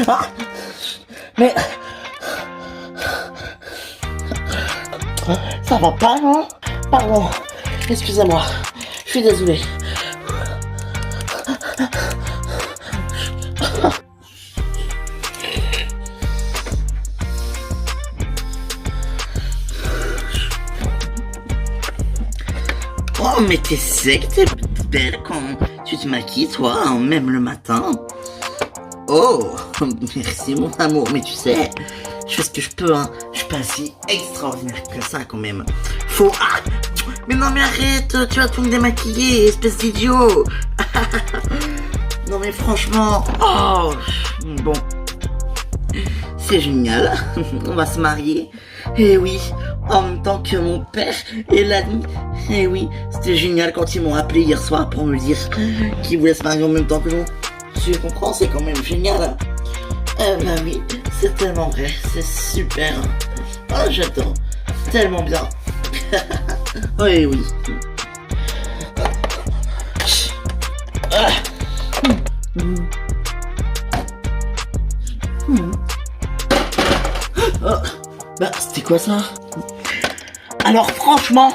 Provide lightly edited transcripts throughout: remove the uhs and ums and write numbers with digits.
Ah, mais ça va pas, non? Pardon, excusez-moi, je suis désolé. Oh, mais t'es sec, t'es belle quand tu te maquilles, toi, hein, même le matin. Oh, merci mon amour, mais tu sais, je fais ce que je peux, hein. Je suis pas si extraordinaire que ça, quand même. Faut... Ah, mais non, mais arrête, tu vas tout me démaquiller, espèce d'idiot. Non, mais franchement, oh, bon. C'est génial, on va se marier. Eh oui, en même temps que mon père et l'ami. Eh oui, c'était génial quand ils m'ont appelé hier soir pour me dire qu'ils voulaient se marier en même temps que nous. Tu comprends, c'est quand même génial. Bah oui, c'est tellement vrai, c'est super. Oh, j'adore, tellement bien. Oui, oui. Oh, bah, c'était quoi ça? Alors franchement,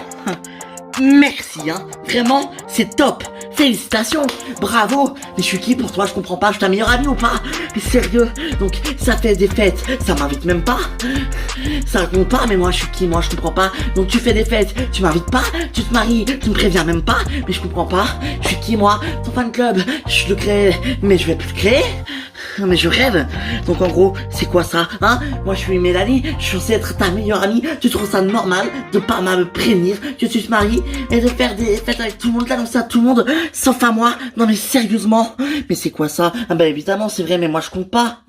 merci, hein. Vraiment, c'est top. Félicitations, bravo. Mais je suis qui pour toi? Je comprends pas. Je suis ta meilleure amie ou pas? Mais sérieux? Donc ça fait des fêtes, ça m'invite même pas. Ça compte pas. Mais moi je suis qui? Moi je comprends pas. Donc tu fais des fêtes, tu m'invites pas. Tu te maries, tu me préviens même pas. Mais je comprends pas. Je suis qui moi? Ton fan club. Je le crée, mais je vais plus le créer. Mais je rêve. Donc en gros, c'est quoi ça, hein? Moi je suis Mélanie, je suis censée être ta meilleure amie. Tu trouves ça normal de pas me prévenir que tu te maries et de faire des fêtes avec tout le monde, d'annoncer à tout le monde, sauf à moi? Non mais sérieusement? Mais c'est quoi ça? Ah bah évidemment c'est vrai, mais moi je compte pas.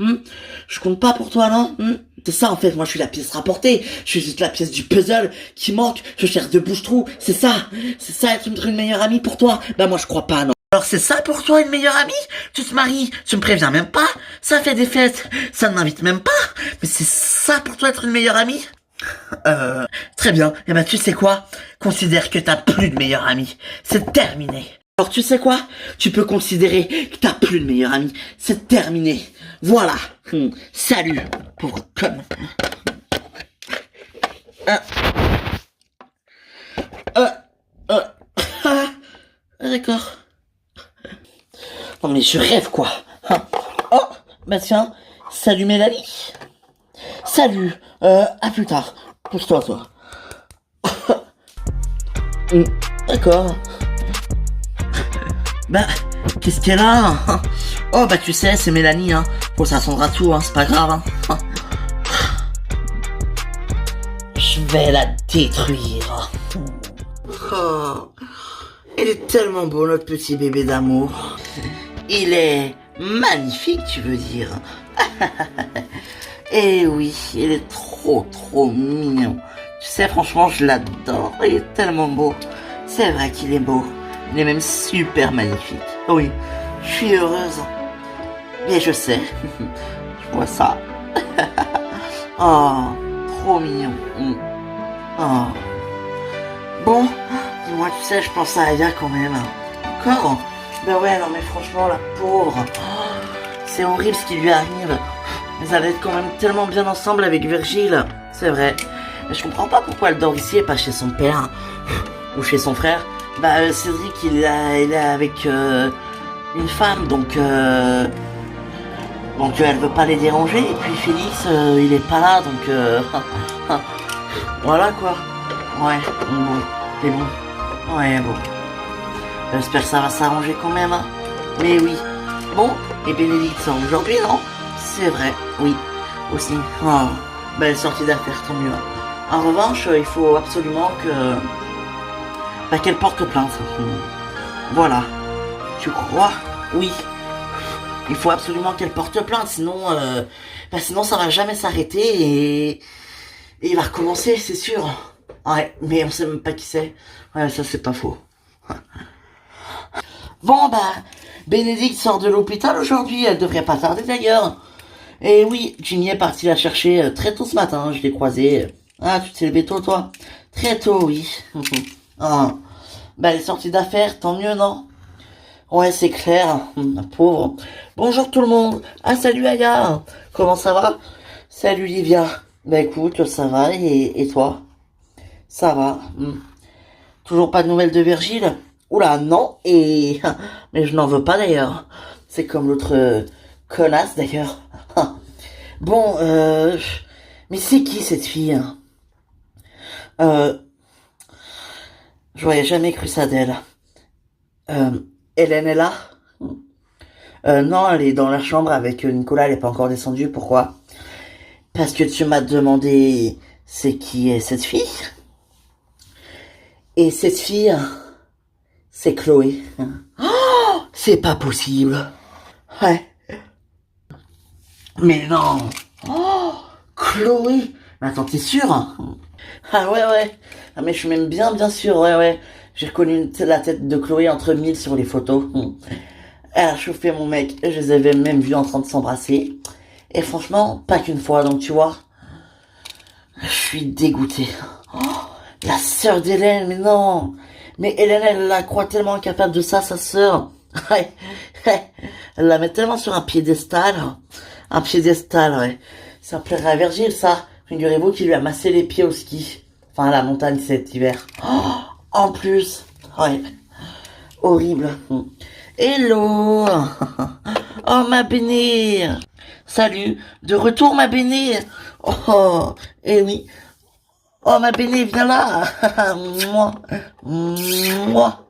Je compte pas pour toi, non? C'est ça en fait, moi je suis la pièce rapportée, je suis juste la pièce du puzzle qui manque, je cherche de bouche-trou, c'est ça être une meilleure amie pour toi? Bah moi je crois pas, non. Alors c'est ça pour toi une meilleure amie? Tu te maries, tu me préviens même pas, ça fait des fêtes, ça ne m'invite même pas, mais c'est ça pour toi être une meilleure amie? Très bien, et bah tu sais quoi? Considère que t'as plus de meilleure amie, c'est terminé. Alors tu sais quoi? Tu peux considérer que t'as plus de meilleure amie, c'est terminé. Voilà. Salut, pauvre con. D'accord. Non mais je rêve quoi. Oh, bah tiens, salut Mélanie. Salut, à plus tard. Pousse-toi toi. D'accord. Bah, qu'est-ce qu'elle a? Oh bah tu sais, c'est Mélanie, hein. Bon, ça changera tout, hein, c'est pas grave, hein. Je vais la détruire. Oh, il est tellement beau notre petit bébé d'amour. Il est magnifique, tu veux dire. Eh oui, il est trop mignon. Tu sais, franchement, je l'adore. Il est tellement beau. C'est vrai qu'il est beau. Il est même super magnifique. Oui, je suis heureuse. Mais je sais. Je vois ça. Oh, trop mignon. Oh. Bon, dis-moi, tu sais, je pense à Aya quand même. Encore? Ben ouais, non mais franchement, la pauvre. C'est horrible ce qui lui arrive. Mais ça va être quand même tellement bien ensemble avec Virgile. C'est vrai. Mais je comprends pas pourquoi elle dort ici et pas chez son père. Ou chez son frère. Bah Cédric il est avec une femme donc elle veut pas les déranger et puis Félix il est pas là donc voilà quoi. Ouais bon c'est bon. Ouais bon. J'espère que ça va s'arranger quand même hein. Mais oui. Bon et Bénédicte sort aujourd'hui non? C'est vrai oui aussi. Oh, belle sortie d'affaires tant mieux. En revanche il faut absolument que qu'elle porte plainte. Voilà. Tu crois? Oui. Il faut absolument qu'elle porte plainte, sinon, sinon ça va jamais s'arrêter et il va recommencer, c'est sûr. Ouais, mais on sait même pas qui c'est. Ouais, ça c'est pas faux. Bon Bénédicte sort de l'hôpital aujourd'hui, elle devrait pas tarder d'ailleurs. Et oui, Jimmy est parti la chercher très tôt ce matin, je l'ai croisée. Ah, tu t'es levé tôt toi? Très tôt, oui. Ah. Elle est sortie d'affaires, tant mieux, non? Ouais, c'est clair. La pauvre. Bonjour tout le monde. Ah, salut Aya. Comment ça va? Salut Livia. Bah écoute, ça va et toi? Ça va. Toujours pas de nouvelles de Virgile? Oula, non. Et mais je n'en veux pas d'ailleurs. C'est comme l'autre connasse d'ailleurs. Bon, mais c'est qui cette fille, hein? Euh, J'aurais jamais cru ça d'elle. Euh, Hélène est là? Non, elle est dans la chambre avec Nicolas, elle est pas encore descendue. Pourquoi? Parce que tu m'as demandé c'est qui est cette fille? Et cette fille, c'est Chloé. C'est pas possible. Ouais. Mais non. Oh, Chloé. Mais attends, t'es sûr? Ah ouais, ouais. Ah mais je suis même bien sûr, ouais, ouais. J'ai reconnu la tête de Chloé entre mille sur les photos. Elle a chauffé mon mec. Je les avais même vus en train de s'embrasser. Et franchement, pas qu'une fois, donc tu vois. Je suis dégoûté. Oh, la sœur d'Hélène, mais non. Mais Hélène, elle la croit tellement incapable de ça, sa sœur. Ouais, ouais. Elle la met tellement sur un piédestal. Un piédestal, ouais. Ça plairait à Virgile, ça. Figurez-vous qu'il lui a massé les pieds au ski. Enfin, à la montagne cet hiver. Oh, en plus. Ouais. Horrible. Hello. Oh, ma béné. Salut. De retour, ma béné. Oh, eh oui. Oh, ma béné, viens là. Moi. Moi.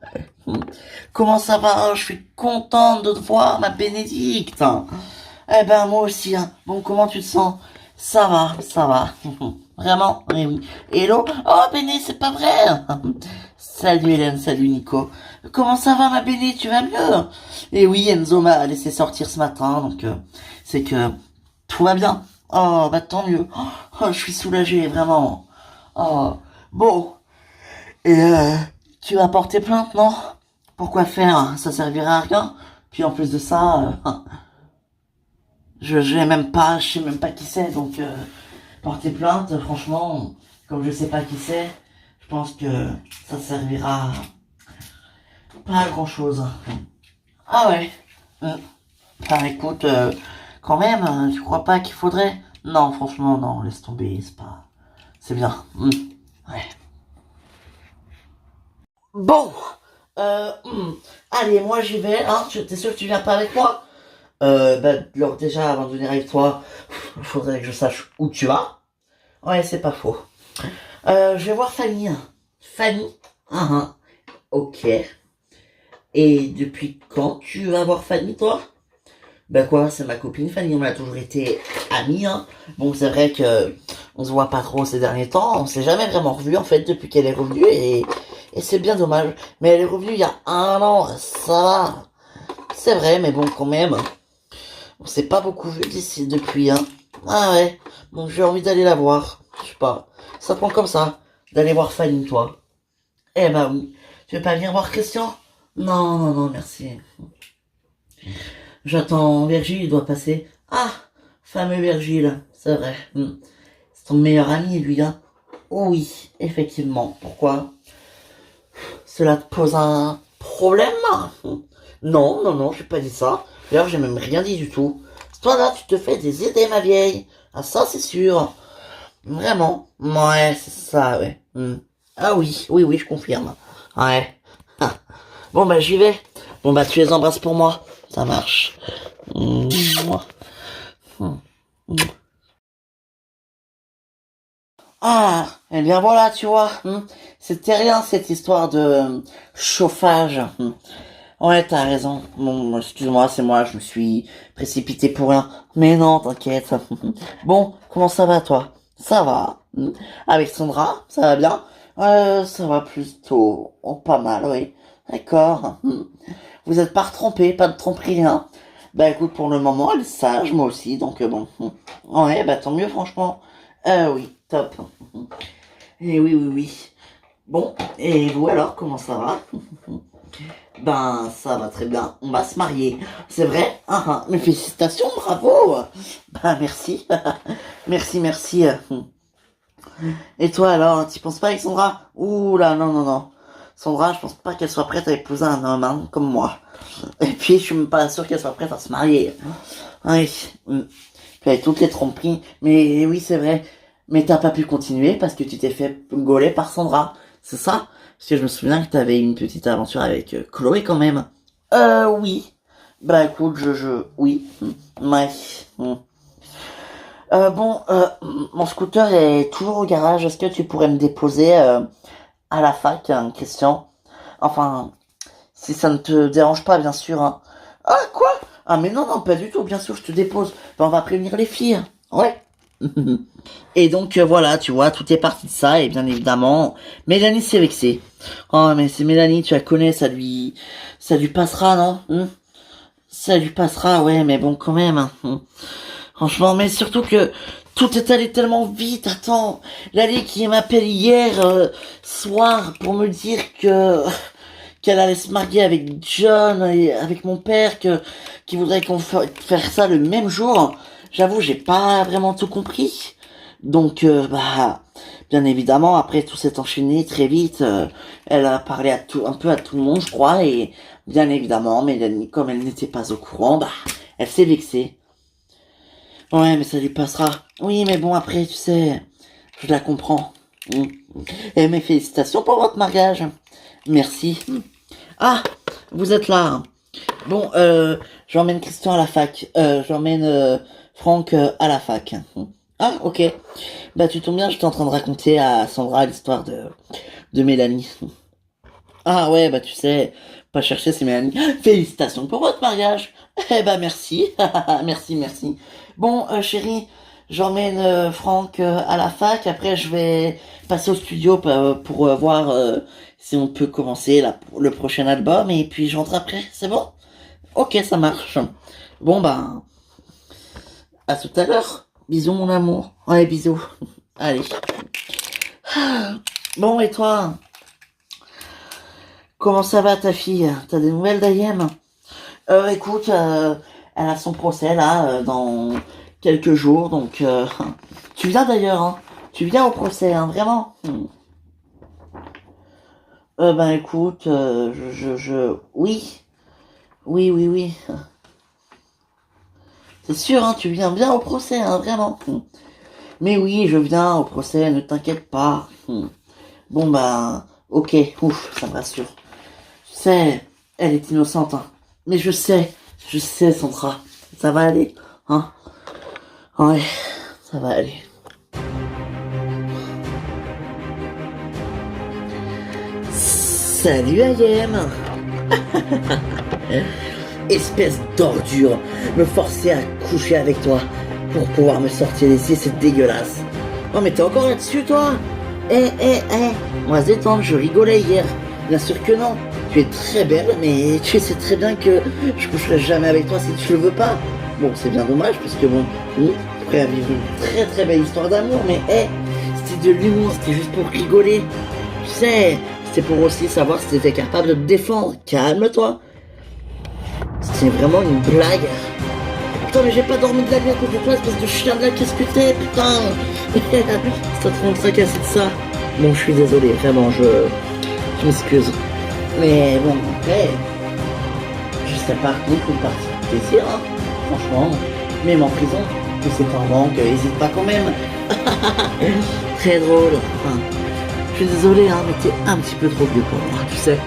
Comment ça va? Je suis contente de te voir, ma Bénédicte. Eh ben, moi aussi, hein. Bon, comment tu te sens? Ça va, ça va. Vraiment? Oui, oui. Hello? Oh, Béné, c'est pas vrai. Salut Hélène, salut Nico. Comment ça va, ma Béné? Tu vas mieux? Et oui, Enzo m'a laissé sortir ce matin, donc c'est que tout va bien. Oh, bah tant mieux. Oh, je suis soulagée, vraiment. Oh, bon. Et tu vas porter plainte, non? Pourquoi faire? Ça servira à rien. Puis en plus de ça, je sais même pas qui c'est, donc porter plainte, franchement, comme je sais pas qui c'est, je pense que ça servira pas à grand chose. Ah ouais. Bah écoute, quand même, tu crois pas qu'il faudrait? Non, franchement, non, laisse tomber, c'est pas, c'est bien. Ouais. Bon, allez, moi j'y vais, hein, t'es sûr que tu viens pas avec moi? Bah, alors déjà, avant de venir avec toi, il faudrait que je sache où tu vas. Ouais, c'est pas faux. Je vais voir Fanny. Fanny? Ok. Et depuis quand tu vas voir Fanny, toi? Bah quoi, c'est ma copine Fanny, on a toujours été amis, hein. Bon, c'est vrai que on se voit pas trop ces derniers temps, on s'est jamais vraiment revus en fait depuis qu'elle est revenue et c'est bien dommage. Mais elle est revenue il y a un an, ça va. C'est vrai, mais bon, quand même. On s'est pas beaucoup vu d'ici depuis, hein. Ah ouais. Donc j'ai envie d'aller la voir. Je sais pas. Ça prend comme ça. D'aller voir Fanny, toi. Eh bah oui. Tu veux pas venir voir Christian? Non, non, non, merci. J'attends Virgile, il doit passer. Ah, fameux Virgile, c'est vrai. C'est ton meilleur ami, lui, hein. Oh oui, effectivement. Pourquoi? Cela te pose un problème? Non, non, non, j'ai pas dit ça. D'ailleurs, j'ai même rien dit du tout. Toi là, tu te fais des idées, ma vieille. Ah, ça, c'est sûr. Vraiment. Ouais, c'est ça, ouais. Ah oui, oui, oui, je confirme. Ouais. Ah. Bon, bah, j'y vais. Bon, bah, tu les embrasses pour moi. Ça marche. Mouah. Hum. Ah, eh bien voilà, tu vois. C'était rien, cette histoire de chauffage. Ouais, t'as raison. Bon, excuse-moi, c'est moi, je me suis précipité pour rien. Mais non, t'inquiète. Bon, comment ça va, toi? Ça va. Avec Sandra, ça va bien? Ça va plutôt. Oh, pas mal, oui. D'accord. Vous êtes pas retrompé, pas de tromperie, hein? Bah écoute, pour le moment, elle est sage, moi aussi, donc bon. Ouais, bah tant mieux, franchement. Oui, top. Et oui, oui, oui. Bon, et vous alors, comment ça va? Ben, ça va très bien. On va se marier. C'est vrai? Mais félicitations, bravo. Ben, merci. Merci, merci. Et toi alors, tu penses pas, Alexandra? Ouh là, non, non, non. Sandra, je pense pas qu'elle soit prête à épouser un homme, hein, comme moi. Et puis, je suis même pas sûr qu'elle soit prête à se marier. Oui. Puis avec toutes les tromperies. Mais oui, c'est vrai. Mais t'as pas pu continuer parce que tu t'es fait gauler par Sandra. C'est ça? Parce que je me souviens que t'avais une petite aventure avec Chloé quand même. Oui. Bah écoute, oui. Ouais. Bon, mon scooter est toujours au garage. Est-ce que tu pourrais me déposer à la fac en question? Enfin, si ça ne te dérange pas, bien sûr. Hein. Ah, quoi? Ah, mais non, non, pas du tout. Bien sûr, je te dépose. Ben, on va prévenir les filles. Ouais. Et donc, voilà, tu vois, tout est parti de ça. Et bien évidemment, Mélanie s'est vexée. Oh, mais c'est Mélanie, tu la connais, ça lui passera, non? Ça lui passera, ouais, mais bon, quand même. Hein. Franchement, mais surtout que tout est allé tellement vite. Attends, Lali qui m'appelle hier soir pour me dire que qu'elle allait se marier avec John et avec mon père, qui voudrait qu'on faire ça le même jour. J'avoue, j'ai pas vraiment tout compris. Donc, bah, bien évidemment, après tout s'est enchaîné très vite. Elle a parlé un peu à tout le monde, je crois, et bien évidemment, Mélanie, comme elle n'était pas au courant, bah, elle s'est vexée. Ouais, mais ça lui passera. Oui, mais bon, après, tu sais, je la comprends. Et mes félicitations pour votre mariage. Merci. Ah, vous êtes là. Bon, j'emmène Christian à la fac. J'emmène Franck à la fac. Ah, ok. Bah, tu tombes bien, j'étais en train de raconter à Sandra l'histoire de Mélanie. Ah ouais, bah tu sais, pas chercher, c'est Mélanie. Félicitations pour votre mariage. Eh bah merci, merci, merci. Bon, chérie, j'emmène Franck à la fac. Après, je vais passer au studio pour voir si on peut commencer le prochain album. Et puis, je rentre après. C'est bon? Ok, ça marche. Bon, bah, à tout à l'heure. Bisous, mon amour. Ouais, bisous. Allez. Bon, et toi? Comment ça va, ta fille? T'as des nouvelles d'Ayem? Écoute, elle a son procès là dans quelques jours, donc tu viens d'ailleurs, hein. Tu viens au procès, hein, vraiment. Ben écoute, oui, oui, oui, oui. C'est sûr, hein, tu viens bien au procès, hein, vraiment. Mais oui, je viens au procès, ne t'inquiète pas. Bon ben, ok, ouf, ça me rassure. Tu sais, elle est innocente, hein. Mais je sais, Sandra, ça va aller, hein. Ouais, ça va aller. Salut Ayem. Espèce d'ordure, me forcer à coucher avec toi pour pouvoir me sortir d'ici, c'est dégueulasse. Oh mais t'es encore là-dessus toi? On va se détendre, je rigolais hier. Bien sûr que non, tu es très belle, mais tu sais très bien que je coucherai jamais avec toi si tu le veux pas. Bon, c'est bien dommage, parce que bon, on pourrait vivre une très très belle histoire d'amour, mais c'était de l'humour, c'était juste pour rigoler. Tu sais, c'était pour aussi savoir si t'étais capable de te défendre. Calme-toi. C'était vraiment une blague. Putain, mais j'ai pas dormi de la nuit à cause de toi, espèce de chien de là, qu'est-ce que t'es, putain. Ça te rend tracassé de ça. Bon, je suis désolé, vraiment, je m'excuse. Mais bon, après, je serais parti pour une partie de plaisir, hein. Franchement, même en prison, que c'est un manque, hésite pas quand même. Très drôle. Enfin, je suis désolé, hein, mais t'es un petit peu trop vieux pour moi, tu sais.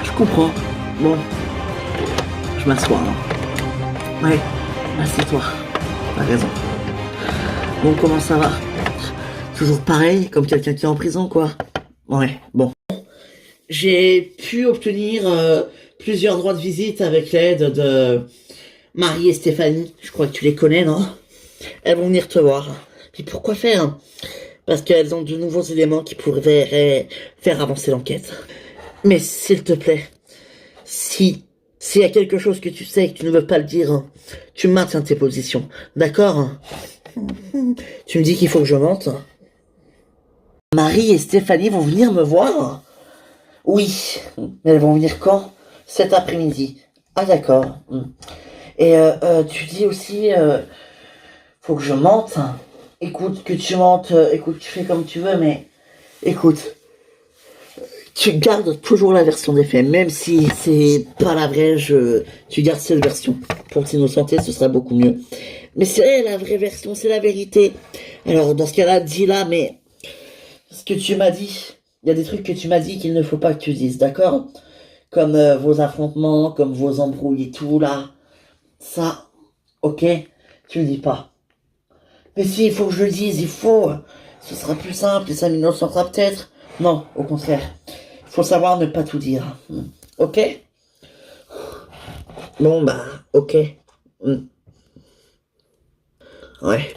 Je comprends. Bon, je m'assois, hein. Ouais, assieds-toi. T'as raison. Bon, comment ça va? Toujours pareil, comme quelqu'un qui est en prison, quoi. Ouais, bon. J'ai pu obtenir plusieurs droits de visite avec l'aide de Marie et Stéphanie. Je crois que tu les connais, non? Elles vont venir te voir. Puis pourquoi faire? Parce qu'elles ont de nouveaux éléments qui pourraient faire avancer l'enquête. Mais s'il te plaît, s'il y a quelque chose que tu sais et que tu ne veux pas le dire, tu maintiens tes positions. D'accord? Tu me dis qu'il faut que je mente? Marie et Stéphanie vont venir me voir? Oui, mais elles vont venir quand? Cet après-midi. Ah d'accord. Et tu dis aussi, faut que je mente. Écoute, que tu mentes, écoute, tu fais comme tu veux, mais écoute, tu gardes toujours la version des faits, même si c'est pas la vraie, tu gardes cette version. Pour t'innocenter, ce sera beaucoup mieux. Mais c'est la vraie version, c'est la vérité. Alors, dans ce cas-là, dis-la, mais ce que tu m'as dit, il y a des trucs que tu m'as dit qu'il ne faut pas que tu dises, d'accord? Comme vos affrontements, comme vos embrouilles et tout, là. Ça, ok, tu le dis pas. Mais si, il faut que je le dise, il faut. Ce sera plus simple et ça m'innocentera peut-être. Non, au contraire. Il faut savoir ne pas tout dire. Ok? Bon, bah, ok. Ouais.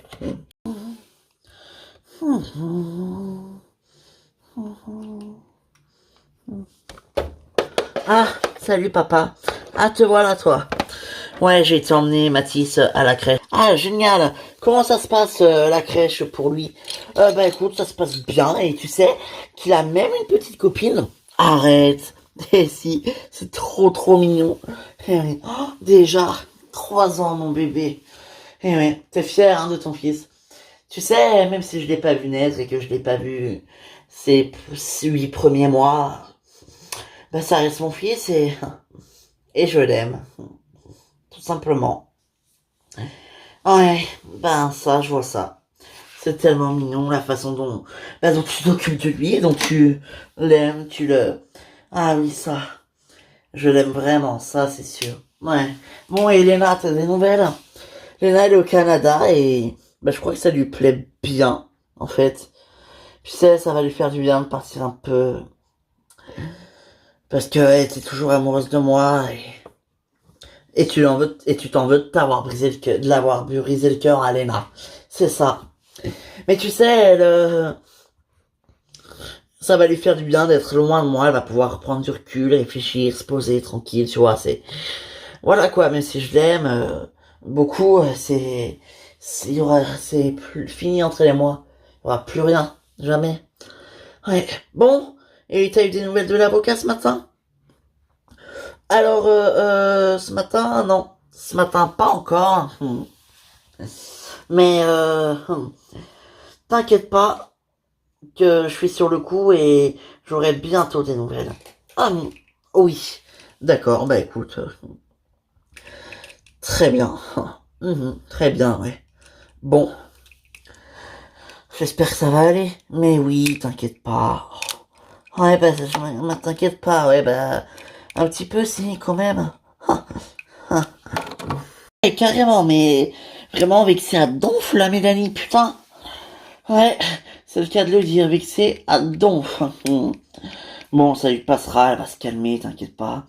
Ah, salut papa. Ah, te voilà toi. Ouais, j'ai été emmener Mathis à la crèche. Ah, génial. Comment ça se passe la crèche pour lui? Bah écoute, ça se passe bien et tu sais qu'il a même une petite copine. Arrête. Et si, c'est trop trop mignon. Eh oui. Oh, déjà, 3 ans mon bébé. Eh oui, t'es fier hein, de ton fils. Tu sais, même si je l'ai pas vu naître et que je l'ai pas vu ces 8 premiers mois, bah ça reste mon fils et je l'aime. Tout simplement. Ouais, ben ça, je vois ça. C'est tellement mignon la façon dont tu t'occupes de lui, dont tu l'aimes, tu le... Ah oui, ça. Je l'aime vraiment, ça c'est sûr. Ouais. Bon, et Léna, t'as des nouvelles? Léna, elle est au Canada et bah, je crois que ça lui plaît bien, en fait. Tu sais, ça va lui faire du bien de partir un peu. Parce qu'elle était toujours amoureuse de moi et tu t'en veux de t'avoir brisé le cœur, de l'avoir brisé le cœur à Léna. C'est ça. Mais tu sais, ça va lui faire du bien d'être loin de moi. Elle va pouvoir prendre du recul, réfléchir, se poser tranquille, tu vois. Voilà quoi. Même si je l'aime beaucoup, c'est plus fini entre elle et moi. Il y aura plus rien, jamais. Ouais. Bon. Et t'as eu des nouvelles de l'avocat ce matin? Alors, ce matin, non. Ce matin, pas encore. Mais, t'inquiète pas que je suis sur le coup et j'aurai bientôt des nouvelles. Ah, oui. D'accord, bah écoute. Très bien. Très bien, ouais. Bon. J'espère que ça va aller. Mais oui, t'inquiète pas. Ouais, bah, t'inquiète pas, ouais, bah, un petit peu, si, quand même. Et carrément, mais vraiment vexé à donf, la Mélanie, putain. Ouais, c'est le cas de le dire, vexé à donf. Bon, ça lui passera, elle va se calmer, t'inquiète pas.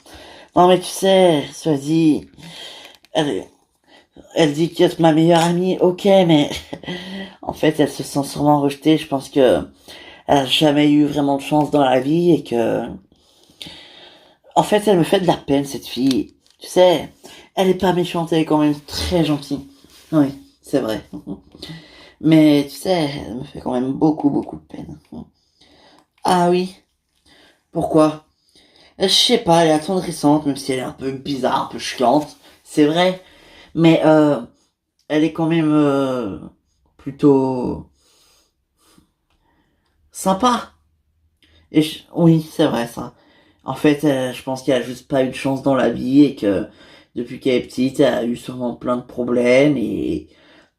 Non, mais tu sais, Swazi, elle dit que c'est ma meilleure amie, ok, mais en fait, elle se sent sûrement rejetée. Je pense que elle a jamais eu vraiment de chance dans la vie et que, en fait, elle me fait de la peine, cette fille. Tu sais, elle est pas méchante, elle est quand même très gentille. Oui, c'est vrai. Mais tu sais, elle me fait quand même beaucoup, beaucoup de peine. Ah oui, pourquoi? Je sais pas, elle est attendrissante, même si elle est un peu bizarre, un peu chiante, c'est vrai. Mais elle est quand même plutôt sympa. Oui, c'est vrai ça. En fait, je pense qu'elle a juste pas eu de chance dans la vie et que depuis qu'elle est petite, elle a eu sûrement plein de problèmes et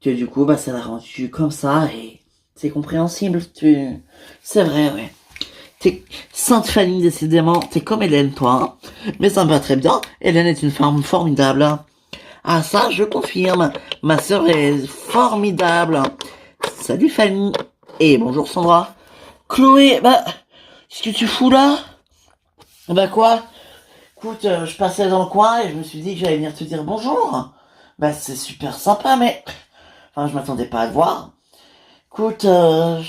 que du coup, bah, ça l'a rendue comme ça et c'est compréhensible. C'est vrai, ouais. T'es Sainte Fanny, décidément. T'es comme Hélène, toi. Hein. Mais ça me va très bien. Hélène est une femme formidable. Hein. Ah, ça, je confirme. Ma sœur est formidable. Salut Fanny. Et bonjour Sandra. Chloé, bah, qu'est-ce que tu fous là? Bah quoi? Écoute, je passais dans le coin et je me suis dit que j'allais venir te dire bonjour. Bah c'est super sympa, mais... Enfin, je m'attendais pas à te voir. Écoute, je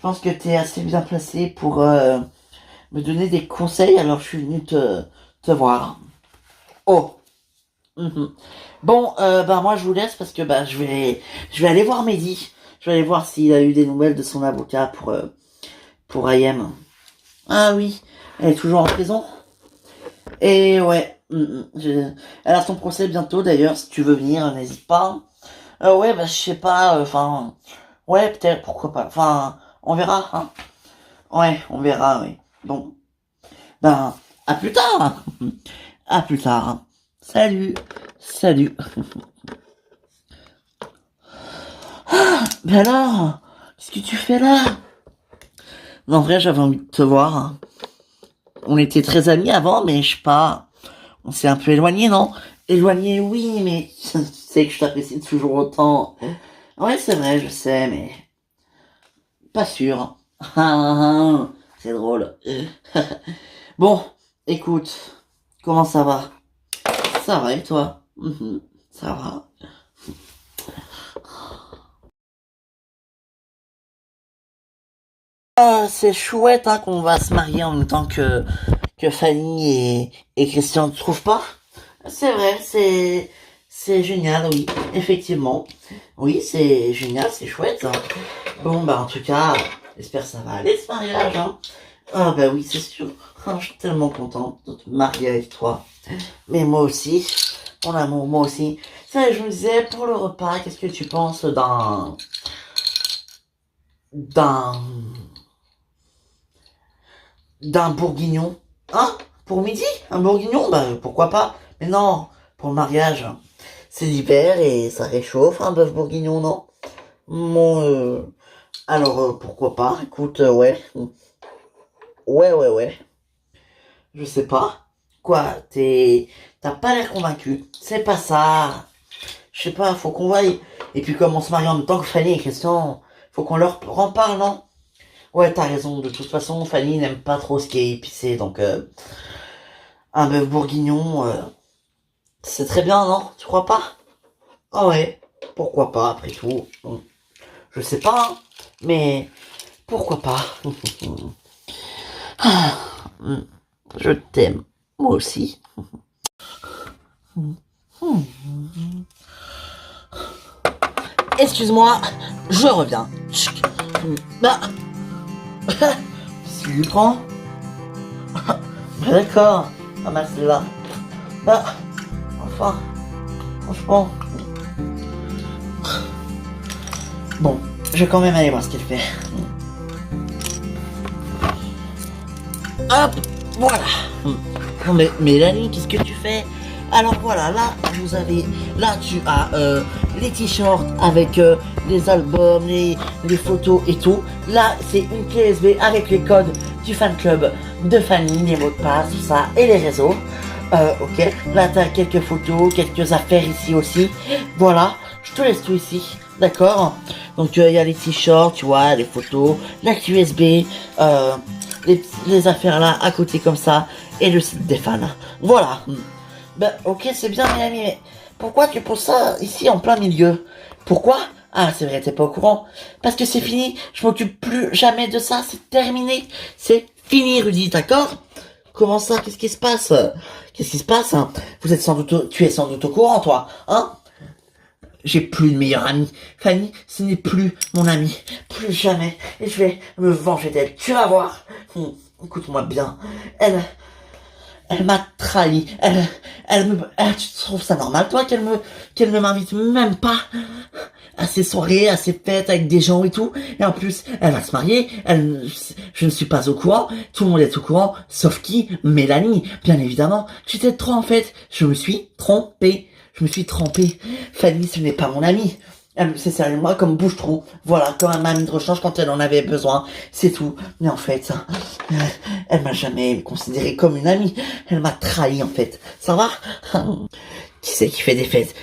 pense que t'es assez bien placé pour me donner des conseils, alors je suis venu te voir. Oh. Bon, bah moi je vous laisse parce que bah je vais aller voir Mehdi. Je vais aller voir s'il a eu des nouvelles de son avocat pour Ayem. Ah oui, elle est toujours en prison. Et ouais, elle a son procès bientôt d'ailleurs. Si tu veux venir, n'hésite pas. Ouais, bah je sais pas. Enfin, ouais, peut-être, pourquoi pas. Enfin, on verra. Hein. Ouais, on verra. Oui. Bon, ben, à plus tard. À plus tard. Salut. Salut. Ben alors, qu'est-ce que tu fais là? Non, en vrai, j'avais envie de te voir, hein. On était très amis avant, mais je sais pas. On s'est un peu éloigné, non? Éloigné, oui, mais tu sais que je t'apprécie toujours autant. Ouais, c'est vrai, je sais, mais pas sûr. C'est drôle. Bon, écoute, comment ça va? Ça va et toi? Ça va. Ah, c'est chouette hein, qu'on va se marier en même temps que Fanny et Christian, tu trouves pas? C'est vrai, c'est génial, oui, effectivement. Oui, c'est génial, c'est chouette, hein. Bon, bah en tout cas, j'espère que ça va aller ce mariage, hein. Ah bah oui, c'est sûr. Ah, je suis tellement contente de te marier avec toi. Mais moi aussi, mon amour, moi aussi. Ça, je me disais, pour le repas, qu'est-ce que tu penses d'un, d'un bourguignon? Hein? Pour midi? Un bourguignon? Bah pourquoi pas? Mais non, pour le mariage. C'est l'hiver et ça réchauffe, un bœuf bourguignon, non? Bon, alors pourquoi pas? Écoute, ouais. Ouais. Je sais pas. Quoi, t'as pas l'air convaincu. C'est pas ça. Je sais pas, faut qu'on voie. Et puis comme on se marie en même temps que Fanny et Christian, faut qu'on leur en parle, non? Ouais, t'as raison. De toute façon, Fanny n'aime pas trop ce qui est épicé, donc un bœuf bourguignon, c'est très bien, non? Tu crois pas? Ah ouais. Pourquoi pas, après tout. Bon, je sais pas, hein, mais pourquoi pas? Ah, je t'aime, moi aussi. Excuse-moi, je reviens. Tchic. Bah, si tu prends. Bah, d'accord, pas mal celle-là. Bah, enfin, franchement. Bon, je vais quand même aller voir ce qu'elle fait. Hop, voilà. Non mais Mélanie, qu'est-ce que tu fais? Alors voilà, là vous avez, là tu as les t-shirts avec les albums, les photos et tout. Là c'est une clé USB avec les codes du fan club de Fanny, les mots de passe, tout ça et les réseaux. Ok, là t'as quelques photos, quelques affaires ici aussi. Voilà, je te laisse tout ici, d'accord? Donc il y a les t-shirts, tu vois, les photos, la clé USB, les affaires là à côté comme ça et le site des fans. Voilà. Ben ok, c'est bien Miami, mais pourquoi tu poses ça ici en plein milieu? Pourquoi? Ah c'est vrai, t'es pas au courant. Parce que c'est fini, je m'occupe plus jamais de ça, c'est terminé. C'est fini Rudy, d'accord? Comment ça? Qu'est-ce qui se passe? Qu'est-ce qui se passe hein? Vous êtes sans doute, tu es sans doute au courant toi, hein? J'ai plus de meilleure amie. Fanny, ce n'est plus mon amie. Plus jamais. Et je vais me venger d'elle. Tu vas voir. Écoute-moi bien. Elle m'a trahi. Tu trouves ça normal, toi, qu'elle ne m'invite même pas à ses soirées, à ses fêtes avec des gens et tout. Et en plus, elle va se marier. Je ne suis pas au courant. Tout le monde est au courant. Sauf qui? Mélanie. Bien évidemment. Tu t'es trop, en fait. Je me suis trompé. Je me suis trompé. Fanny, ce n'est pas mon amie. Elle s'est servi de moi comme bouche-trou. Voilà, comme un amie de rechange quand elle en avait besoin. C'est tout. Mais en fait, elle m'a jamais considéré comme une amie. Elle m'a trahi, en fait. Ça va? Qui c'est qui fait des fêtes?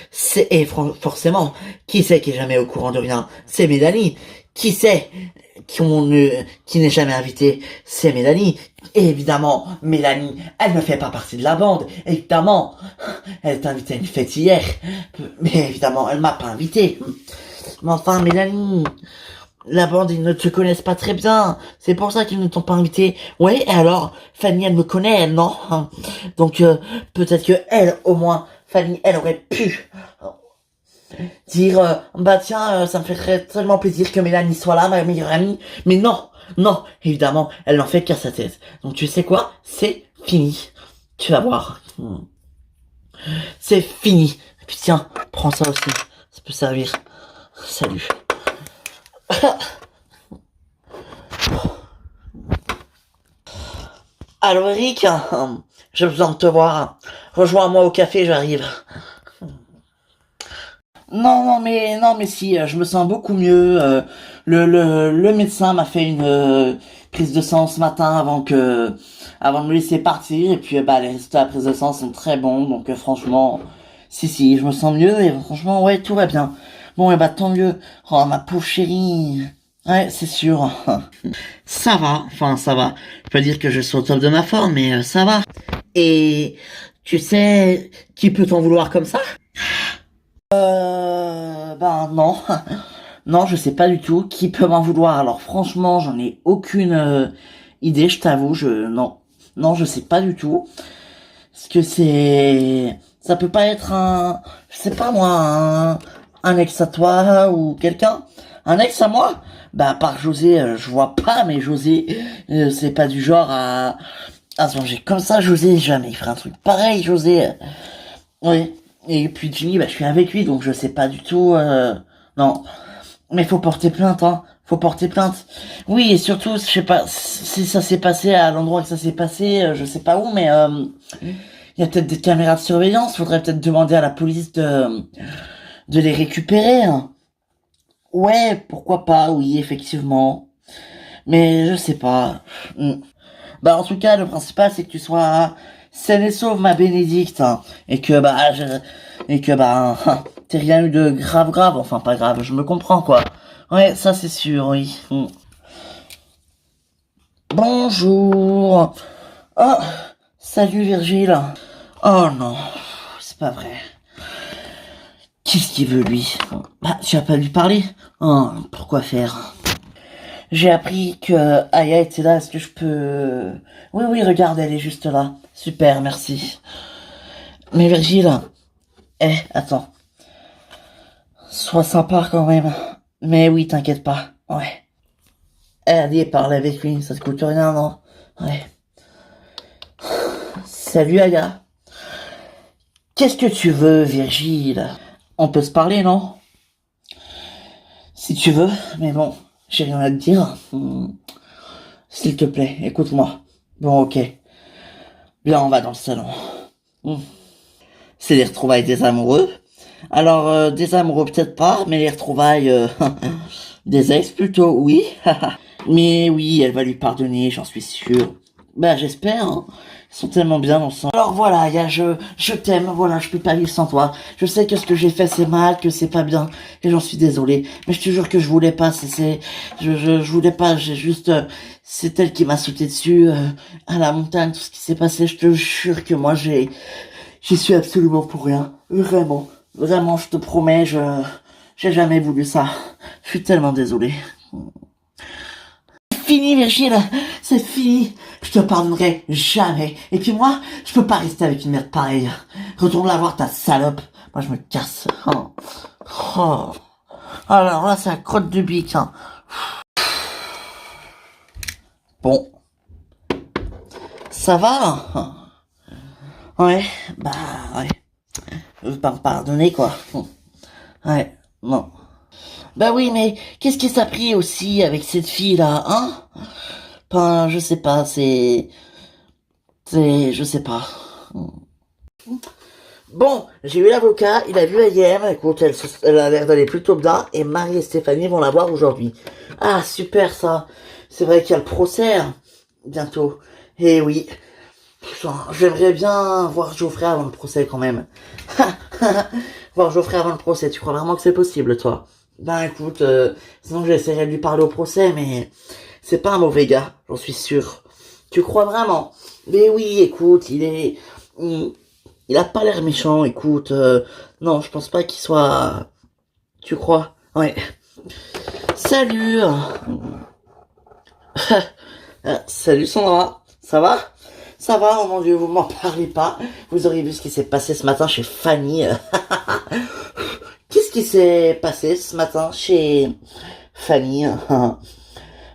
Et forcément, qui c'est qui est jamais au courant de rien? C'est Mélanie. Qui c'est qui n'est jamais invité? C'est Mélanie. Et évidemment, Mélanie, elle ne fait pas partie de la bande. Évidemment, elle t'a invité à une fête hier. Mais évidemment, elle m'a pas invité. Mais enfin, Mélanie, la bande, ils ne te connaissent pas très bien. C'est pour ça qu'ils ne t'ont pas invité. Ouais, et alors, Fanny, elle me connaît, elle, non? Donc, peut-être que elle, au moins, Fanny, elle aurait pu dire, bah tiens, ça me ferait tellement plaisir que Mélanie soit là, ma meilleure amie. Mais non, non, évidemment, elle n'en fait qu'à sa tête. Donc, tu sais quoi? C'est fini. Tu vas voir. C'est fini. Et puis tiens, prends ça aussi. Ça peut servir. Salut. Allô Eric, j'ai besoin de te voir. Rejoins-moi au café, j'arrive. Non mais si, je me sens beaucoup mieux. Le médecin m'a fait une prise de sang ce matin avant de me laisser partir. Et puis bah les résultats de la prise de sang sont très bons. Donc franchement, si, je me sens mieux et franchement ouais tout va bien. Bon et bah tant mieux. Oh ma pauvre chérie. Ouais c'est sûr. Ça va, enfin ça va. Je peux pas dire que je suis au top de ma forme, mais ça va. Et tu sais qui peut t'en vouloir comme ça? Ben non, non, je sais pas du tout qui peut m'en vouloir. Alors franchement, j'en ai aucune idée, je t'avoue. Non, je sais pas du tout. Parce que ça peut pas être je sais pas moi, un ex à toi ou quelqu'un, un ex à moi. Bah à part José, je vois pas, mais José, c'est pas du genre à se venger comme ça. José, jamais il ferait un truc pareil, José. Oui. Et puis Jimmy, bah, je suis avec lui, donc je sais pas du tout. Non. Mais faut porter plainte, hein. Faut porter plainte. Oui, et surtout, je sais pas si ça s'est passé à l'endroit que ça s'est passé, je sais pas où, mais il y a peut-être des caméras de surveillance. Faudrait peut-être demander à la police de les récupérer, hein. Ouais, pourquoi pas, oui, effectivement. Mais je sais pas. Hmm. Bah en tout cas, le principal c'est que tu sois saine et sauve, ma Bénédicte, hein, et que bah t'aies rien eu de grave, enfin pas grave, je me comprends quoi. Ouais, ça c'est sûr, oui. Bonjour. Oh, salut Virgile. Oh non, c'est pas vrai. Qu'est-ce qu'il veut lui? Bah tu vas pas lui parler? Oh, pourquoi faire? J'ai appris que Aya était là, est-ce que je peux... Oui, regarde, elle est juste là. Super, merci. Mais Virgile, attends. Sois sympa quand même. Mais oui, t'inquiète pas. Ouais. Allez, parle avec lui, ça te coûte rien, non? Ouais. Salut Aya. Qu'est-ce que tu veux, Virgile? On peut se parler, non? Si tu veux, mais bon, j'ai rien à te dire. S'il te plaît, écoute-moi. Bon, ok. Bien, on va dans le salon. Hmm. C'est les retrouvailles des amoureux. Alors, des amoureux peut-être pas, mais les retrouvailles des ex plutôt, oui. Mais oui, elle va lui pardonner, j'en suis sûr. Bah, j'espère, hein. Ils sont tellement bien ensemble. Alors voilà, je t'aime, voilà, je peux pas vivre sans toi. Je sais que ce que j'ai fait c'est mal, que c'est pas bien, et j'en suis désolé. Mais je te jure que je voulais pas, je voulais pas, j'ai juste, c'est elle qui m'a sauté dessus, à la montagne, tout ce qui s'est passé, je te jure que moi j'y suis absolument pour rien. Vraiment, je te promets, j'ai jamais voulu ça. Je suis tellement désolé. C'est fini, Virgile, c'est fini. Je te pardonnerai jamais. Et puis moi, je peux pas rester avec une merde pareille. Retourne la voir, ta salope. Moi, je me casse. Oh. Oh. Alors là, c'est la crotte de bique, hein. Bon. Ça va, hein. Ouais, bah, ouais. Je veux pas me pardonner, quoi. Ouais, non. Bah oui, mais qu'est-ce qui s'est pris aussi avec cette fille-là, hein? Enfin, je sais pas, je sais pas. Bon, j'ai eu l'avocat, il a vu Ayem, écoute, elle a l'air d'aller plutôt bien, et Marie et Stéphanie vont la voir aujourd'hui. Ah, super ça. C'est vrai qu'il y a le procès, hein, bientôt. Eh oui. Putain, j'aimerais bien voir Geoffrey avant le procès quand même. Voir Geoffrey avant le procès, tu crois vraiment que c'est possible, toi? Ben écoute, sinon j'essaierai de lui parler au procès, mais c'est pas un mauvais gars, j'en suis sûr. Tu crois vraiment? Mais oui, écoute, il a pas l'air méchant, écoute. Non, je pense pas qu'il soit... Tu crois? Ouais. Salut. Salut Sandra, ça va? Ça va, oh mon dieu, vous m'en parlez pas. Vous auriez vu ce qui s'est passé ce matin chez Fanny. Qu'est-ce qui s'est passé ce matin chez Fanny?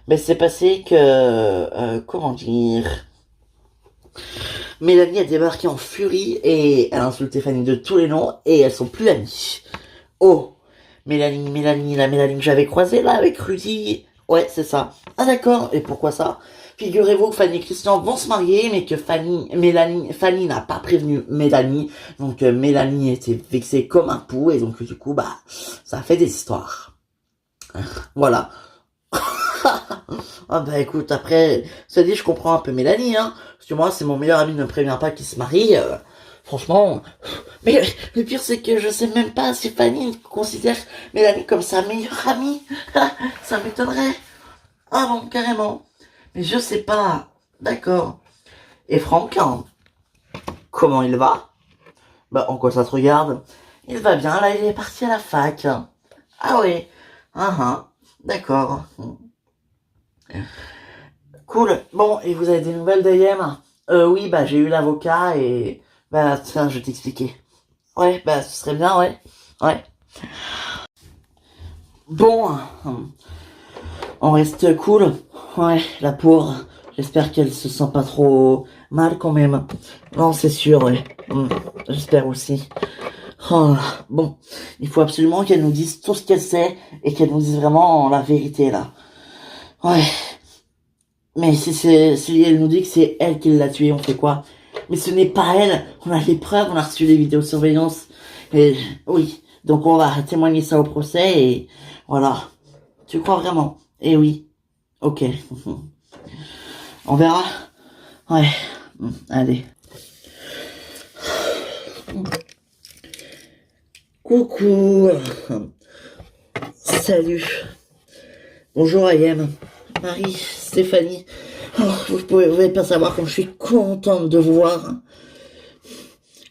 Ben c'est passé que... comment dire... Mélanie a débarqué en furie et elle a insulté Fanny de tous les noms et elles sont plus amies. Oh, Mélanie, la Mélanie que j'avais croisée là avec Rudy. Ouais, c'est ça. Ah d'accord, et pourquoi ça? figurez-vous que Fanny et Christian vont se marier, mais que Fanny n'a pas prévenu Mélanie, donc Mélanie était vexée comme un pou, et donc du coup, bah, ça a fait des histoires. Voilà. Ah bah écoute, après, ça dit, je comprends un peu Mélanie, hein, parce que moi, c'est mon meilleur ami ne me prévient pas qu'il se marie, franchement, mais le pire c'est que je sais même pas si Fanny considère Mélanie comme sa meilleure amie, ça m'étonnerait. Ah bon, carrément. Mais je sais pas, d'accord. Et Franck, hein, comment il va? Bah, en quoi ça te regarde? Il va bien, là, il est parti à la fac. Ah oui, d'accord. Cool. Bon, et vous avez des nouvelles d'Ayem? Oui, bah j'ai eu l'avocat et... Bah tiens, je vais t'expliquer. Ouais, bah ce serait bien, ouais. Ouais. Bon, on reste cool. Ouais, la pauvre. J'espère qu'elle se sent pas trop mal quand même. Non, c'est sûr, ouais. J'espère aussi. Oh, bon, il faut absolument qu'elle nous dise tout ce qu'elle sait et qu'elle nous dise vraiment la vérité, là. Ouais. Mais si elle nous dit que c'est elle qui l'a tué, on fait quoi? Mais ce n'est pas elle. On a les preuves, on a reçu les vidéosurveillance. Et oui. Donc on va témoigner ça au procès et voilà. Tu crois vraiment? Eh oui. Ok. On verra. Ouais. Allez. Coucou. Salut. Bonjour Ayem. Marie, Stéphanie. Oh, vous pouvez pas savoir comme je suis contente de vous voir.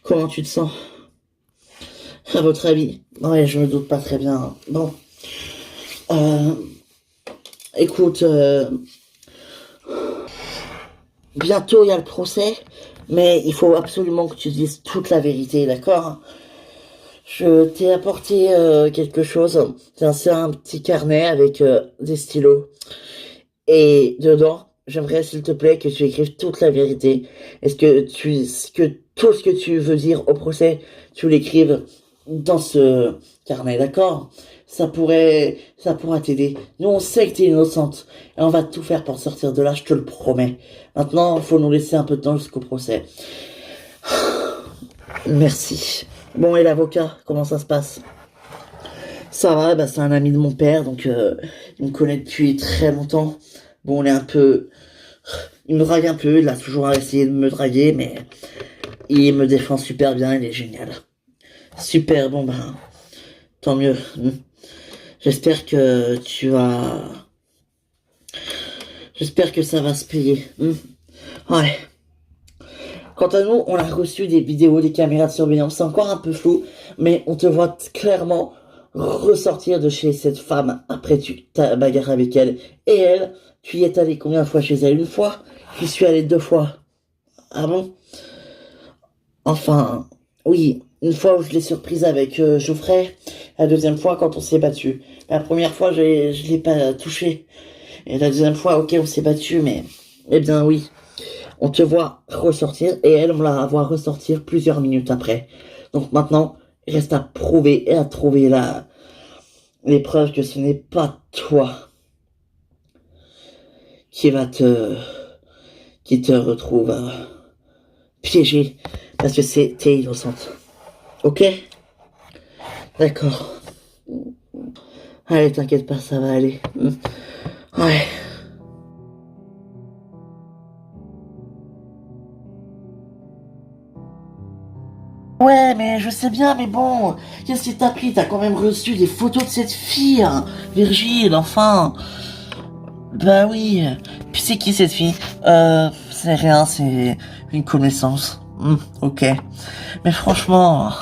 Comment tu te sens? À votre avis? Ouais, je me doute pas très bien. Bon. Écoute, bientôt il y a le procès, mais il faut absolument que tu dises toute la vérité, d'accord? Je t'ai apporté quelque chose. C'est un petit carnet avec des stylos. Et dedans, j'aimerais s'il te plaît que tu écrives toute la vérité. Tout ce que tu veux dire au procès, tu l'écrives dans ce carnet, d'accord? Ça pourra t'aider. Nous, on sait que t'es innocente. Et on va tout faire pour sortir de là, je te le promets. Maintenant, faut nous laisser un peu de temps jusqu'au procès. Merci. Bon, et l'avocat, comment ça se passe? Ça va, bah c'est un ami de mon père, donc il me connaît depuis très longtemps. Bon, il me drague un peu, il a toujours essayé de me draguer, mais il me défend super bien, il est génial. Super, bon ben, tant mieux. J'espère que J'espère que ça va se payer. Ouais. Quant à nous, on a reçu des vidéos, des caméras de surveillance, c'est encore un peu flou, mais on te voit clairement ressortir de chez cette femme après ta bagarre avec elle. Et elle, tu y es allé combien de fois chez elle? Une fois? J'y suis allé 2 fois. Ah bon? Enfin, oui, une fois où je l'ai surprise avec Geoffrey, la deuxième fois quand on s'est battu. La première fois, je l'ai pas touché. Et la deuxième fois, ok, on s'est battu, mais... Eh bien oui, on te voit ressortir, et elle me la voit ressortir plusieurs minutes après. Donc maintenant, il reste à prouver et à trouver les preuves que ce n'est pas toi qui te retrouve piégé, parce que t'es innocente. Ok? D'accord. Allez, t'inquiète pas, ça va aller. Ouais. Ouais, mais je sais bien, mais bon, qu'est-ce qui t'a pris? T'as quand même reçu des photos de cette fille, hein, Virgile, enfin. Bah oui. Puis c'est qui cette fille? C'est rien, c'est une connaissance. Ok. Mais franchement...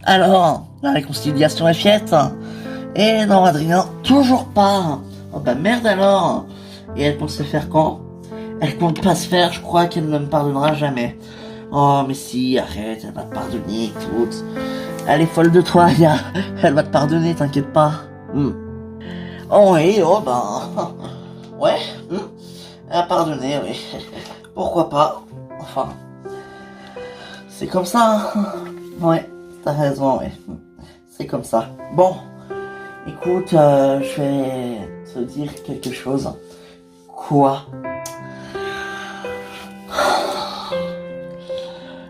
Alors, la réconciliation est faite? Et non, Adrien, toujours pas. Oh bah merde alors. Et elle compte se faire quand? Elle compte pas se faire, je crois qu'elle ne me pardonnera jamais. Oh mais si, arrête, elle va te pardonner, écoute. Elle est folle de toi, Aya. Elle va te pardonner, t'inquiète pas. Oh oui, oh bah... Ouais, elle a pardonné, oui. Pourquoi pas? Enfin... C'est comme ça, hein. Ouais, t'as raison, ouais. C'est comme ça. Bon, écoute, je vais te dire quelque chose. Quoi?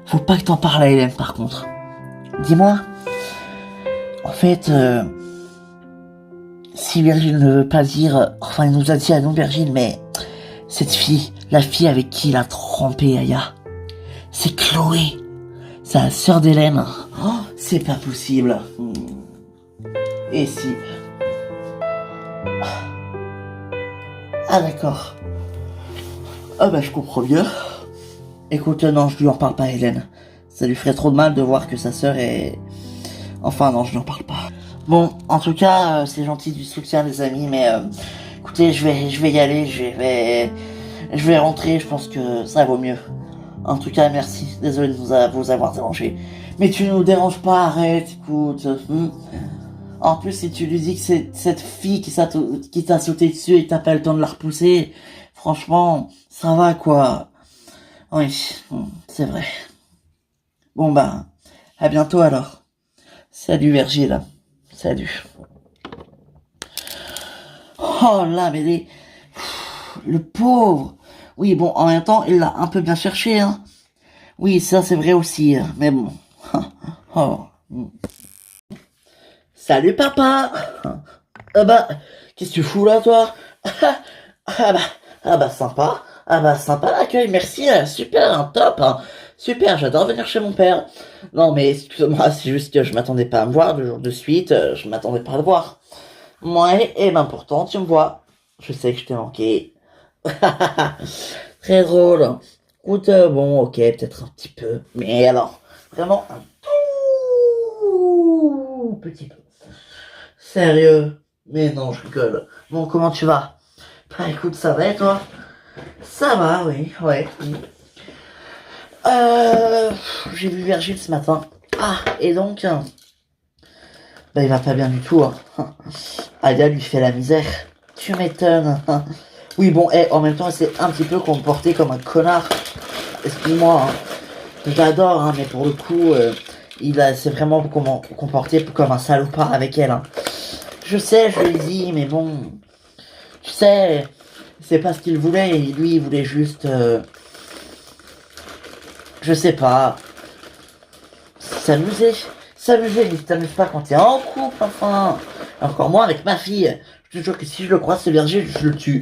Faut pas que t'en parles à Hélène par contre. Dis-moi, en fait, si Virgile ne veut pas dire, enfin il nous a dit à nous Virgile, mais cette fille, la fille avec qui il a trompé Aya, c'est Chloé, c'est la sœur d'Hélène. Oh, c'est pas possible. Et si... Ah d'accord. Ah bah je comprends bien. Écoute, non, je lui en parle pas à Hélène. Ça lui ferait trop de mal de voir que sa sœur est... Enfin non, je lui en parle pas. Bon, en tout cas, c'est gentil du soutien les amis, mais écoutez, je vais y aller, je vais rentrer, je pense que ça vaut mieux. En tout cas, merci, désolé de vous avoir dérangé. Mais tu nous déranges pas, arrête, écoute. En plus, si tu lui dis que c'est cette fille qui t'a sauté dessus et que t'as pas le temps de la repousser, franchement, ça va quoi. Oui, c'est vrai. Bon bah, à bientôt alors. Salut Virgile. Salut. Oh là, mais le pauvre. Oui, bon, en même temps, il l'a un peu bien cherché, hein. Oui, ça c'est vrai aussi, hein, mais bon. Oh. Salut papa. Ah bah, qu'est-ce que tu fous là, toi? Ah bah sympa. Ah bah sympa l'accueil, merci, super, hein, top, hein. Super, j'adore venir chez mon père. Non mais excuse-moi, c'est juste que je m'attendais pas à me voir 2 jours de suite, je m'attendais pas à le voir. Ouais, et ben pourtant tu me vois. Je sais que je t'ai manqué. Très drôle. Écoute, bon, ok, peut-être un petit peu. Mais alors, vraiment un tout petit peu. Sérieux? Mais non, je rigole. Bon, comment tu vas? Bah écoute, ça va et toi? Ça va, oui, ouais. J'ai vu Virgile ce matin. Ah, et donc, bah il va pas bien du tout. Hein. Aya lui fait la misère. Tu m'étonnes. Oui, bon, en même temps, il s'est un petit peu comporté comme un connard. Excuse-moi, hein. Je l'adore, hein, mais pour le coup, s'est vraiment comporté comme un salopard avec elle. Hein. Je sais, je lui ai dit, mais bon, tu sais, c'est pas ce qu'il voulait. Lui, il voulait juste, je sais pas, s'amuser. S'amuser, mais t'amuses pas quand t'es en couple, enfin. Encore moins avec ma fille. Je te jure que si je le croise, ce Virgile, je le tue.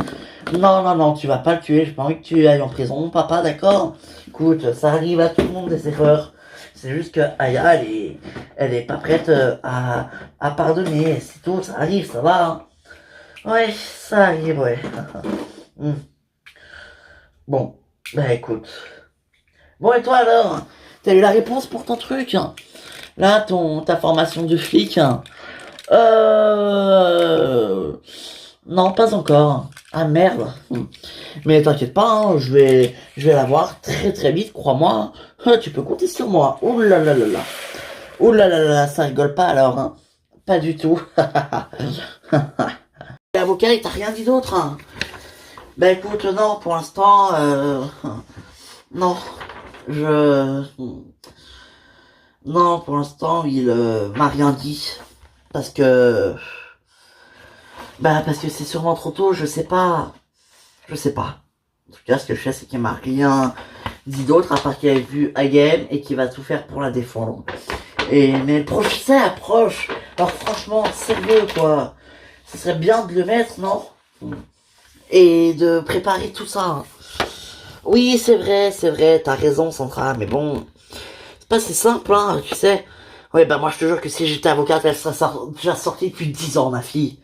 Non, non, non, tu vas pas le tuer. J'ai pas envie que tu ailles en prison, papa, d'accord? Écoute, ça arrive à tout le monde des erreurs. C'est juste que Aya, elle est pas prête à pardonner. C'est tout, ça arrive, ça va. Hein. Ouais, ça arrive, ouais. Bon, bah écoute. Bon, et toi alors? T'as eu la réponse pour ton truc? Hein. Là, ta formation de flic? Hein. Non, pas encore. Ah merde. Mais t'inquiète pas, hein, je vais la voir très très vite, crois-moi. Tu peux compter sur moi. Ouh là là là là. Ouh là là là, ça rigole pas alors. Hein. Pas du tout. L'avocat, il t'a rien dit d'autre. Hein. Bah écoute, non, pour l'instant, non. Je... Non, pour l'instant, il m'a rien dit. Parce que... Bah parce que c'est sûrement trop tôt, je sais pas. Je sais pas. En tout cas, ce que je sais, c'est qu'il m'a rien dit d'autre, à part qu'il avait vu Agam et qu'il va tout faire pour la défendre. Mais le procès approche. Alors franchement, sérieux quoi. Ce serait bien de le mettre, non? Et de préparer tout ça. Oui, c'est vrai, t'as raison, Sandra, mais bon... C'est pas si simple, hein, tu sais. Ouais, bah moi je te jure que si j'étais avocate, elle serait déjà sortie depuis 10 ans, ma fille.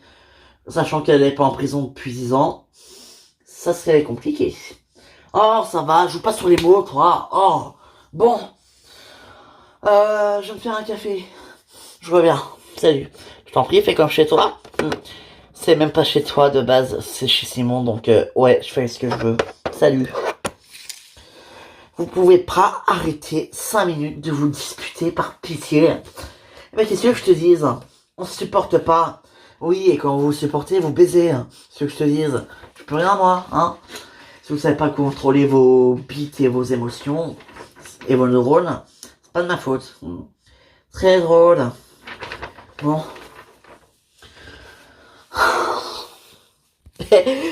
Sachant qu'elle n'est pas en prison depuis 10 ans. Ça serait compliqué. Oh, ça va, joue pas sur les mots, toi. Oh, bon. Je vais me faire un café. Je reviens. Salut. Je t'en prie, fais comme chez toi. C'est même pas chez toi de base, c'est chez Simon, donc ouais, je fais ce que je veux. Salut. Vous pouvez pas arrêter 5 minutes de vous disputer par pitié. Mais qu'est-ce que je te dise? On se supporte pas. Oui, et quand vous vous supportez, vous baisez. Ce que je te dise. Je peux rien, moi, hein. Si vous savez pas contrôler vos bits et vos émotions et vos neurones, c'est pas de ma faute. Très drôle. Bon.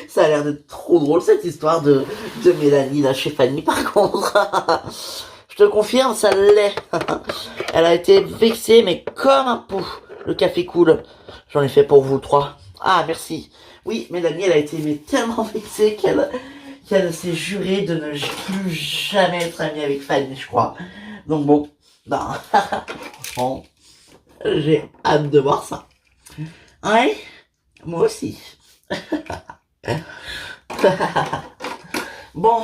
Ça a l'air d'être trop drôle cette histoire de Mélanie là chez Fanny par contre. Je te confirme, ça l'est. Elle a été vexée mais comme un pou. Le café coule. J'en ai fait pour vous trois. Ah merci. Oui, Mélanie elle a été mais tellement vexée qu'elle s'est jurée de ne plus jamais être amie avec Fanny, je crois. Donc bon, ben, franchement, j'ai hâte de voir ça. Ouais, moi aussi. Bon.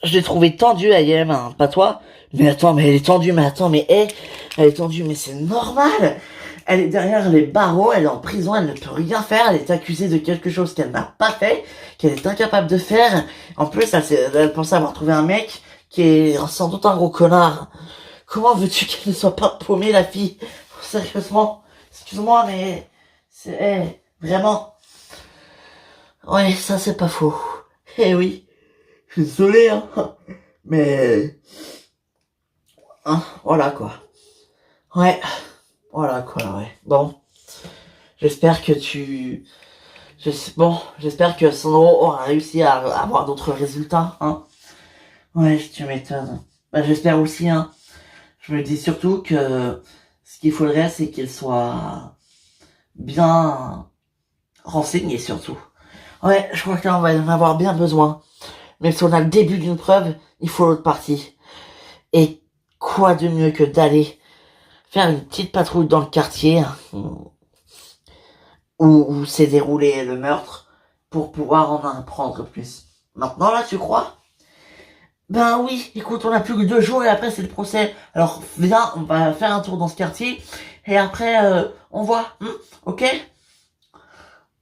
Je l'ai trouvée tendue, Ayem, hein, pas toi. Mais attends, mais elle est tendue, mais attends, mais elle est tendue, mais c'est normal. Elle est derrière les barreaux, elle est en prison, elle ne peut rien faire, elle est accusée de quelque chose qu'elle n'a pas fait, qu'elle est incapable de faire. En plus, elle pensait avoir trouvé un mec qui est sans doute un gros connard. Comment veux-tu qu'elle ne soit pas paumée, la fille? Sérieusement, excuse-moi, mais c'est vraiment. Ouais, ça c'est pas faux. Eh oui, je suis désolé, hein, mais voilà quoi. Ouais, voilà quoi, ouais. Bon, j'espère que j'espère que Sandro aura réussi à avoir d'autres résultats, hein. Ouais, tu m'étonnes. Bah, j'espère aussi, hein. Je me dis surtout que ce qu'il faudrait, c'est qu'il soit bien renseigné, surtout. Ouais, je crois que là, on va en avoir bien besoin. Même si on a le début d'une preuve, il faut l'autre partie. Et quoi de mieux que d'aller faire une petite patrouille dans le quartier où s'est déroulé le meurtre pour pouvoir en apprendre plus. Maintenant, là, tu crois? Ben oui, écoute, on a plus que 2 jours et après c'est le procès. Alors viens, on va faire un tour dans ce quartier et après on voit, ok?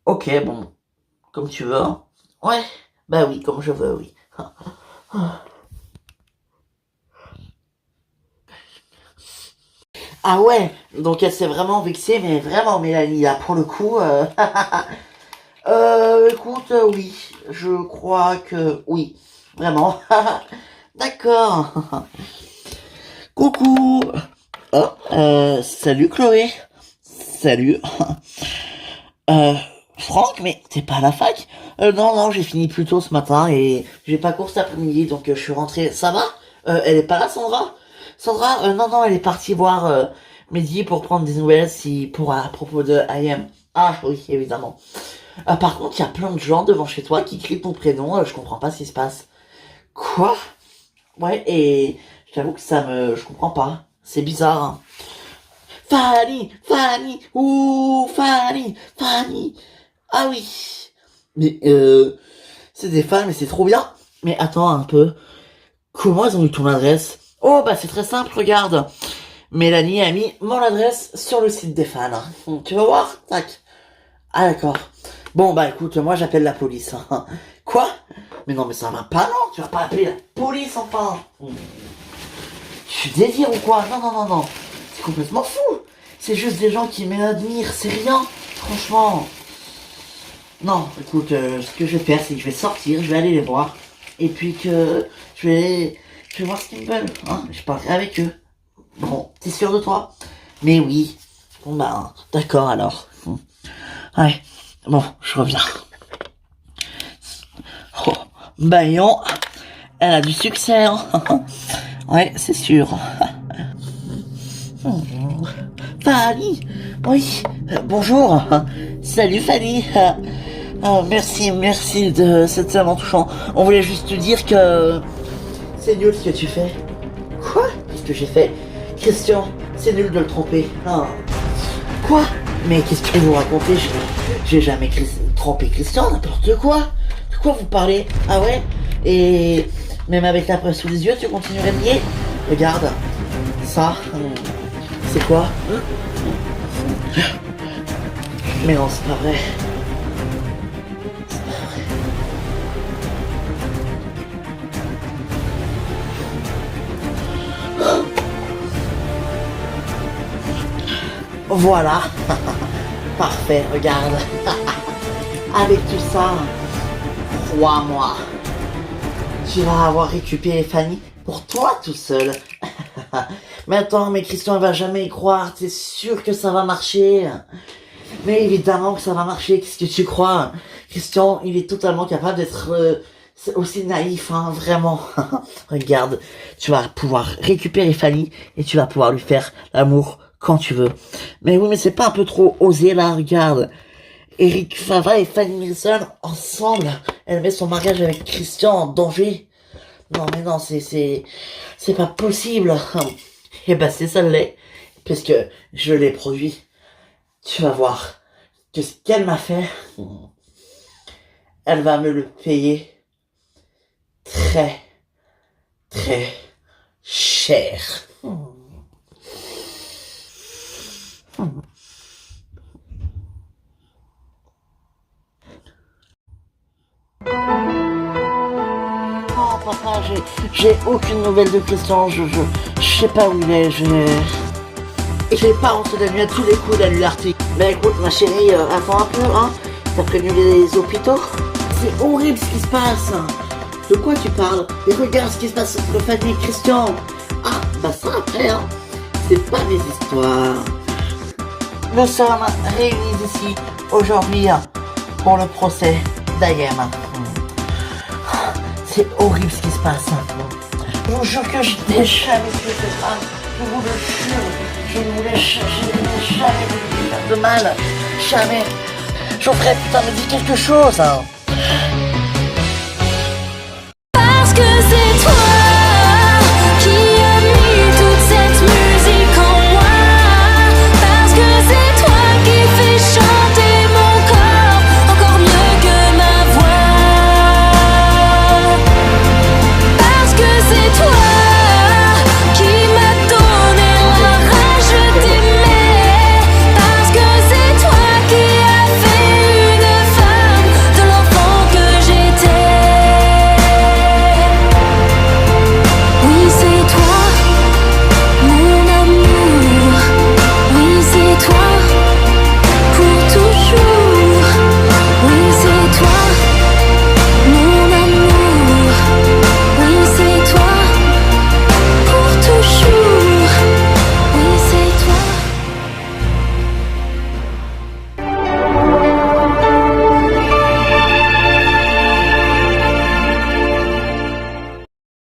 Ok, bon, comme tu veux. Hein. Ouais, bah oui, comme je veux, oui. Ah ouais, donc elle s'est vraiment vexée, mais vraiment Mélanie, là, pour le coup, écoute, oui, je crois que oui, vraiment. D'accord. Coucou. Oh, salut Chloé. Salut. Franck, mais t'es pas à la fac? Non, j'ai fini plus tôt ce matin et j'ai pas cours cet après-midi, donc je suis rentré. Ça va? Elle est pas là, Sandra? Sandra, non, elle est partie voir Mehdi pour prendre des nouvelles à propos de IM. Ah oui, évidemment. Par contre, il y a plein de gens devant chez toi qui crient ton prénom, je comprends pas ce qui se passe. Quoi? Ouais, et je t'avoue que je comprends pas. C'est bizarre, hein. Fanny, ouh, Fanny. Ah oui. Mais, c'est des fans, mais c'est trop bien. Mais attends un peu. Comment ils ont eu ton adresse? Oh, bah, c'est très simple, regarde. Mélanie a mis mon adresse sur le site des fans. Tu vas voir? Tac. Ah, d'accord. Bon, bah, écoute, moi, j'appelle la police. Quoi? Mais non, mais ça va pas, non? Tu vas pas appeler la police, enfin. Tu délires ou quoi? Non. C'est complètement fou. C'est juste des gens qui m'admirent, c'est rien. Franchement. Non, écoute, ce que je vais faire, c'est que je vais sortir, je vais aller les voir. Et puis que je vais voir ce qu'ils veulent. Hein. Je parlerai avec eux. Bon, t'es sûr de toi? Mais oui. Bon bah, d'accord alors. Ouais. Bon, je reviens. Oh, Bayon, elle a du succès, hein. Ouais, c'est sûr. Fanny, oui, bonjour. Salut Fanny. Merci, c'est tellement touchant. On voulait juste te dire que c'est nul ce que tu fais. Quoi? Qu'est-ce que j'ai fait? Christian, c'est nul de le tromper. Ah. Quoi? Mais qu'est-ce que vous racontez? J'ai jamais trompé Christian, n'importe quoi. De quoi vous parlez? Ah ouais? Et même avec la preuve sous les yeux, tu continuerais de nier? Regarde, ça, c'est quoi? Mais non, c'est pas vrai. C'est pas vrai. Voilà. Parfait, regarde. Avec tout ça, crois-moi, tu vas avoir récupéré Fanny pour toi tout seul. Mais attends, mais Christian il va jamais y croire, t'es sûr que ça va marcher? Mais évidemment que ça va marcher, qu'est-ce que tu crois? Christian, il est totalement capable d'être aussi naïf, hein, vraiment. Regarde, tu vas pouvoir récupérer Fanny et tu vas pouvoir lui faire l'amour quand tu veux. Mais oui, mais c'est pas un peu trop osé là, regarde. Eric Fava et Fanny Wilson, ensemble, elle met son mariage avec Christian en danger. Non mais non, c'est pas possible. Et bah c'est ça l'est, puisque je l'ai produit. Tu vas voir que ce qu'elle m'a fait, elle va me le payer très, très cher. Non, papa, j'ai aucune nouvelle de Christian, je sais pas où il est, j'ai pas honte d'annuler à tous les coups d'annuler l'article. Mais écoute, ma chérie, attends un peu, hein. T'as prévenu les hôpitaux? C'est horrible ce qui se passe. De quoi tu parles? Et regarde ce qui se passe entre Fanny et Christian. Ah, bah ça après, hein. C'est pas des histoires. Nous sommes réunis ici aujourd'hui pour le procès d'Ayem. C'est horrible ce qui se passe. Je vous jure que je n'ai jamais tué cette femme. Je vous le jure. Je ne voulais jamais lui faire de mal. Jamais. Geoffrey, putain, me dis quelque chose. Parce que c'est